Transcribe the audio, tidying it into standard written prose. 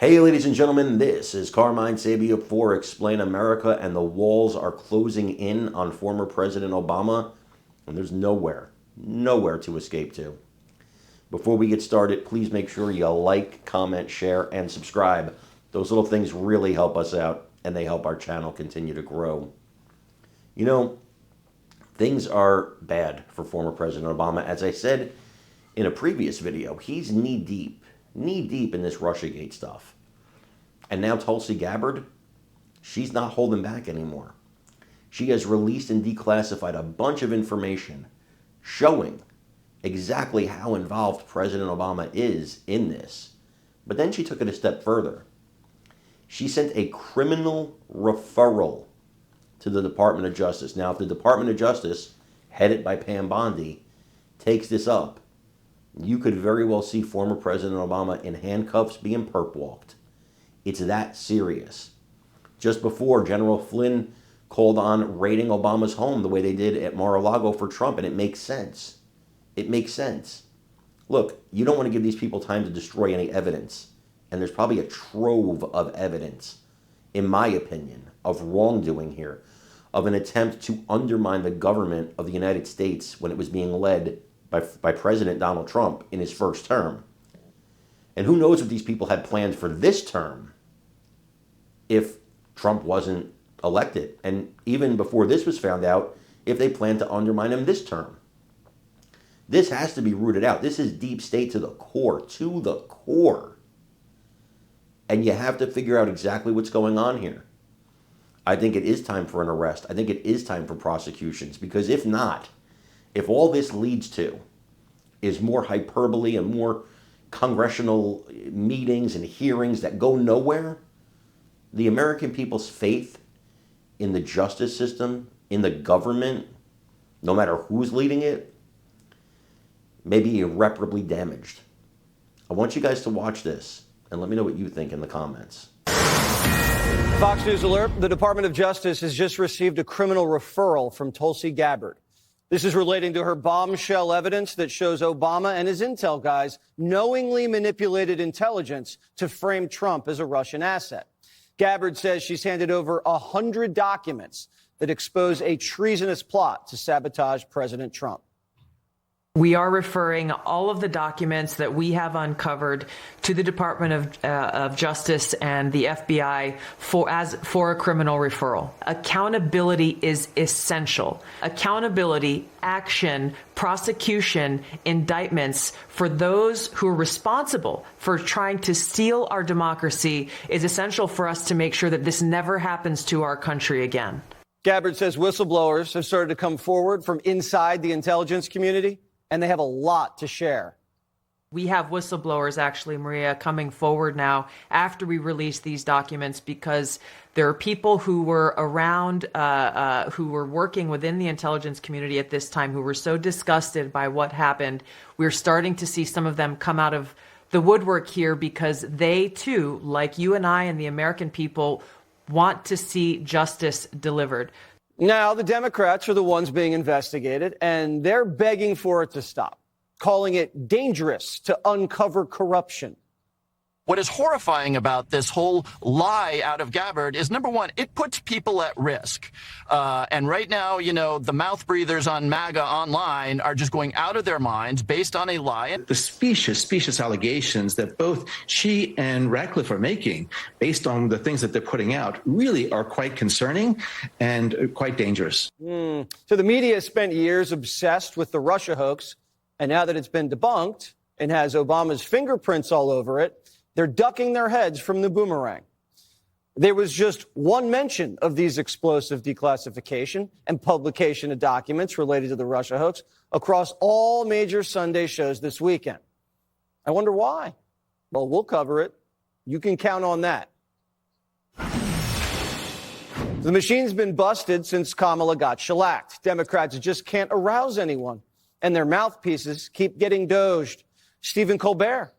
Hey, ladies and gentlemen, this is Carmine Sabia for Explain America, and the walls are closing in on former President Obama, and there's nowhere to escape to. Before we get started, please make sure you like, comment, share, and subscribe. Those little things really help us out, and they help our channel continue to grow. You know, things are bad for former President Obama. As I said in a previous video, he's knee-deep in this Russiagate stuff. And now Tulsi Gabbard, she's not holding back anymore. She has released and declassified a bunch of information showing exactly how involved President Obama is in this. But then she took it a step further. She sent a criminal referral to the Department of Justice. Now, if the Department of Justice, headed by Pam Bondi, takes this up, you could very well see former President Obama in handcuffs being perp-walked. It's that serious. Just before, General Flynn called on raiding Obama's home the way they did at Mar-a-Lago for Trump, and it makes sense. It makes sense. Look, you don't want to give these people time to destroy any evidence, and there's probably a trove of evidence, in my opinion, of wrongdoing here, of an attempt to undermine the government of the United States when it was being led by President Donald Trump in his first term. And who knows what these people had planned for this term if Trump wasn't elected. And even before this was found out, if they planned to undermine him this term. This has to be rooted out. This is deep state to the core. And you have to figure out exactly what's going on here. I think it is time for an arrest. I think it is time for prosecutions, because if not, if all this leads to is more hyperbole and more congressional meetings and hearings that go nowhere, the American people's faith in the justice system, in the government, no matter who's leading it, may be irreparably damaged. I want you guys to watch this and let me know what you think in the comments. Fox News alert. The Department of Justice has just received a criminal referral from Tulsi Gabbard. This is relating to her bombshell evidence that shows Obama and his intel guys knowingly manipulated intelligence to frame Trump as a Russian asset. Gabbard says she's handed over 100 documents that expose a treasonous plot to sabotage President Trump. We are referring all of the documents that we have uncovered to the Department of Justice and the FBI for a criminal referral. Accountability is essential. Accountability, action, prosecution, indictments for those who are responsible for trying to steal our democracy is essential for us to make sure that this never happens to our country again. Gabbard says whistleblowers have started to come forward from inside the intelligence community, and they have a lot to share. We have whistleblowers, actually, Maria, coming forward now after we release these documents, because there are people who were around, who were working within the intelligence community at this time, who were so disgusted by what happened. We're starting to see some of them come out of the woodwork here, because they, too, like you and I and the American people, want to see justice delivered. Now, the Democrats are the ones being investigated, and they're begging for it to stop, calling it dangerous to uncover corruption. What is horrifying about this whole lie out of Gabbard is, number one, it puts people at risk. And right now, you know, the mouth breathers on MAGA online are just going out of their minds based on a lie. The specious allegations that both she and Ratcliffe are making based on the things that they're putting out really are quite concerning and quite dangerous. So the media spent years obsessed with the Russia hoax, and now that it's been debunked and has Obama's fingerprints all over it, they're ducking their heads from the boomerang. There was just one mention of these explosive declassification and publication of documents related to the Russia hoax across all major Sunday shows this weekend. I wonder why. Well, we'll cover it. You can count on that. The machine's been busted since Kamala got shellacked. Democrats just can't arouse anyone, and their mouthpieces keep getting doged. Stephen Colbert